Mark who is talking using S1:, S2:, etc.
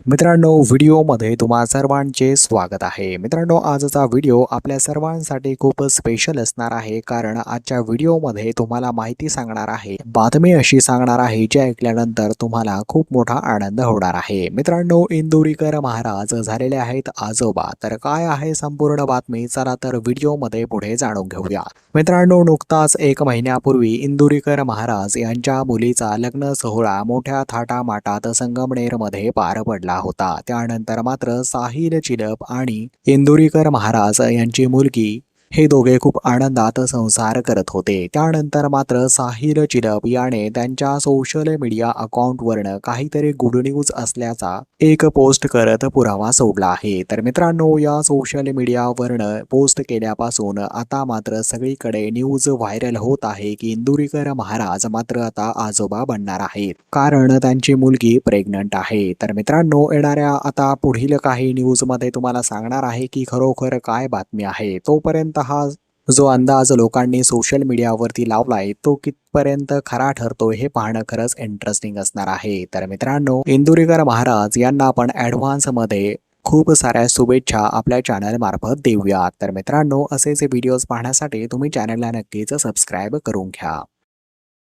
S1: मित्रांनो, व्हिडिओमध्ये तुम्हा सर्वांचे स्वागत आहे. मित्रांनो, आजचा व्हिडिओ आपल्या सर्वांसाठी खूप स्पेशल असणार आहे, कारण आजच्या व्हिडिओमध्ये तुम्हाला माहिती सांगणार आहे, बातमी अशी सांगणार आहे जी ऐकल्यानंतर तुम्हाला खूप मोठा आनंद होणार आहे. मित्रांनो, इंदुरीकर महाराज झालेले आहेत आजोबा. तर काय आहे संपूर्ण बातमी, चला तर व्हिडिओमध्ये पुढे जाणून घेऊया. मित्रांनो, नुकताच 1 महिन्यापूर्वी इंदुरीकर महाराज यांच्या मुलीचा लग्न सोहळा मोठ्या थाटामाटात संगमनेरमध्ये पार पडला होता. त्यानंतर मात्र साहिल चिलप आणि इंदुरीकर महाराज यांची मुलगी हे दोघे खूप आनंदात संसार करत होते. त्यानंतर मात्र साहिल चिलप याने त्यांच्या सोशल मीडिया अकाउंटवरनं काहीतरी गुड न्यूज असल्याचा एक पोस्ट करत पुरावा सोडला आहे. तर मित्रांनो, या सोशल मीडियावरनं पोस्ट केल्यापासून आता मात्र सगळीकडे न्यूज व्हायरल होत आहे की इंदुरीकर महाराज मात्र आता आजोबा बनणार आहेत, कारण त्यांची मुलगी प्रेग्नंट आहे. तर मित्रांनो, येणाऱ्या आता पुढील काही न्यूजमध्ये तुम्हाला सांगणार आहे की खरोखर काय बातमी आहे. तोपर्यंत हा जो अंदाज लोकांनी सोशल मीडियावरती लावलाय तो कितपर्यंत खरा ठरतोय हे पाहणं खरंच इंटरेस्टिंग असणार आहे. तर मित्रांनो, इंदुरीकर महाराज यांना आपण ॲडव्हान्समध्ये खूप साऱ्या शुभेच्छा आपल्या चॅनल मार्फत देऊयात. तर मित्रांनो, असेच व्हिडिओज पाहण्यासाठी तुम्ही चॅनलला नक्कीच सबस्क्राईब करून घ्या.